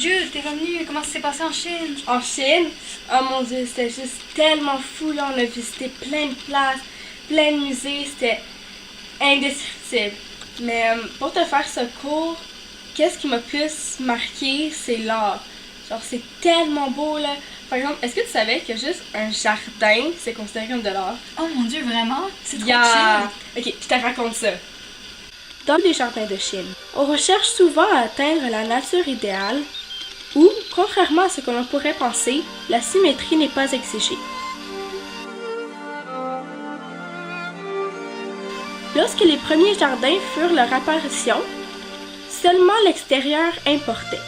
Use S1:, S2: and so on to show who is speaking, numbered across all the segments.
S1: Dieu, t'es revenu, comment ça s'est passé en Chine?
S2: En Chine, oh mon Dieu, c'était juste tellement fou, là. On a visité plein de places, plein de musées, c'était indescriptible. Mais pour te faire ce cours, qu'est-ce qui m'a plus marqué, c'est l'art. Genre, c'est tellement beau, là. Par exemple, est-ce que tu savais que juste un jardin, c'est considéré comme de l'art?
S1: Oh mon Dieu, vraiment? C'est trop
S2: Yeah.
S1: chill.
S2: Ok, je te raconte ça. Dans les jardins de Chine, on recherche souvent à atteindre la nature idéale où, contrairement à ce que l'on pourrait penser, la symétrie n'est pas exigée. Lorsque les premiers jardins furent leur apparition, seulement l'extérieur importait.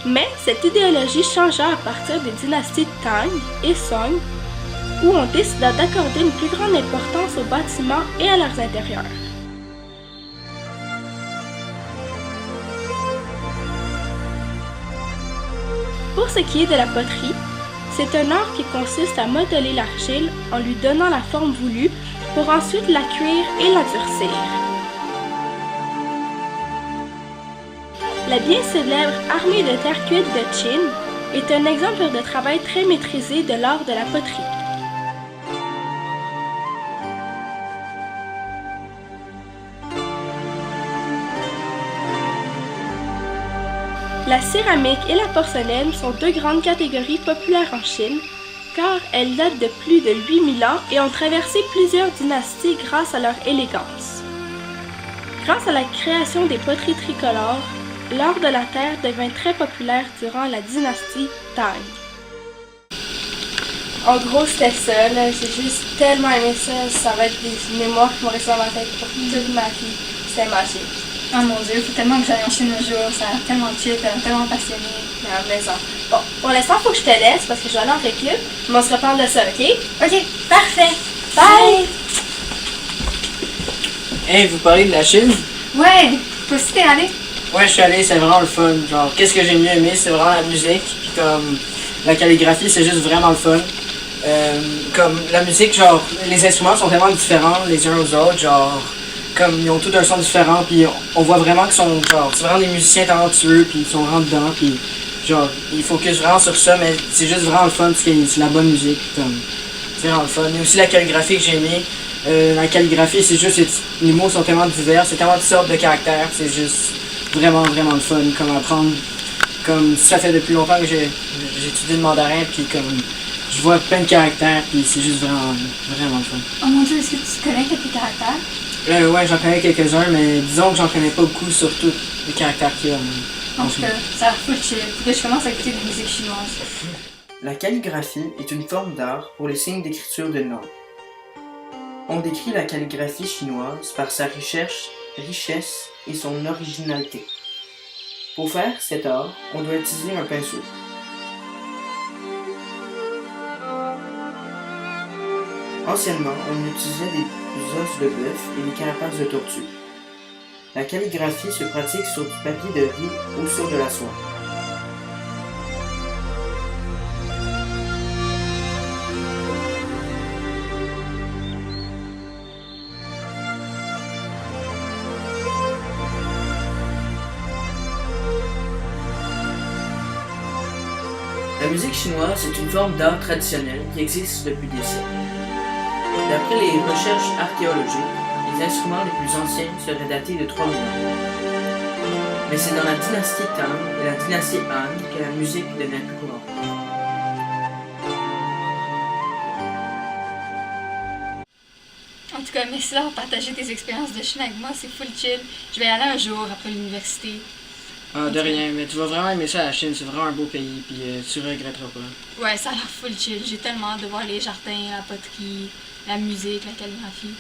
S2: Mais cette idéologie changea à partir des dynasties Tang et Song, où on décida d'accorder une plus grande importance aux bâtiments et à leurs intérieurs. Pour ce qui est de la poterie, c'est un art qui consiste à modeler l'argile en lui donnant la forme voulue pour ensuite la cuire et la durcir. La bien célèbre armée de terre cuite de Qin est un exemple de travail très maîtrisé de l'art de la poterie. La céramique et la porcelaine sont deux grandes catégories populaires en Chine, car elles datent de plus de 8000 ans et ont traversé plusieurs dynasties grâce à leur élégance. Grâce à la création des poteries tricolores, l'art de la terre devint très populaire durant la dynastie Tang. En gros, c'était ça, là. J'ai juste tellement aimé ça. Ça va être des mémoires qui vont rester dans ma tête pour toute ma vie. C'était magique.
S1: Oh mon Dieu, faut tellement que j'aille en Chine un jour, ça a l'air tellement chill, tellement passionné.
S2: Mais à la maison. Bon, pour l'instant, faut que je te laisse parce que je vais aller en récup. Mais on se reparle de ça, ok?
S1: Ok, parfait.
S2: Bye!
S3: Hey, vous parlez de la Chine?
S1: Ouais, toi aussi t'es allé?
S3: Ouais, je suis allé, c'est vraiment le fun. Genre, qu'est-ce que j'ai mieux aimé, c'est vraiment la musique. Puis comme la calligraphie, c'est juste vraiment le fun. Comme la musique, genre, les instruments sont tellement différents les uns aux autres. Genre, comme ils ont tous un son différent. Puis on voit vraiment qu'ils sont, genre, c'est vraiment des musiciens talentueux. Puis ils sont vraiment dedans. Puis genre, ils focusent vraiment sur ça. Mais c'est juste vraiment le fun parce que c'est la bonne musique. Comme, c'est vraiment le fun. Et aussi la calligraphie que j'ai aimé. La calligraphie, c'est juste, les mots sont tellement divers, c'est tellement de sortes de caractères, c'est juste vraiment le fun, comme apprendre, comme ça fait depuis longtemps que j'ai étudié le mandarin, puis comme je vois plein de caractères, puis c'est juste vraiment le fun.
S1: Oh mon Dieu, est-ce que tu connais quelques caractères?
S3: Ouais, j'en connais quelques-uns, mais disons que j'en connais pas beaucoup sur tous les caractères qu'il y a.
S1: En tout cas, ça a l'air full chill, faut que je commence à écouter de la musique chinoise.
S3: La calligraphie est une forme d'art pour les signes d'écriture de langue. On décrit la calligraphie chinoise par sa richesse et son originalité. Pour faire cet art, on doit utiliser un pinceau. Anciennement, on utilisait des os de bœuf et des carapaces de tortue. La calligraphie se pratique sur du papier de riz ou sur de la soie. La musique chinoise est une forme d'art traditionnel qui existe depuis des siècles. D'après les recherches archéologiques, les instruments les plus anciens seraient datés de 3000 ans. Mais c'est dans la dynastie Tang et la dynastie Han que la musique devient plus courante.
S1: En tout cas, merci d'avoir partagé tes expériences de Chine avec moi, c'est full chill. Je vais y aller un jour après l'université.
S3: Ah, de rien, mais tu vas vraiment aimer ça, la Chine, c'est vraiment un beau pays, puis tu regretteras pas.
S1: Ouais, ça a l'air full chill. J'ai tellement hâte de voir les jardins, la poterie, la musique, la calligraphie.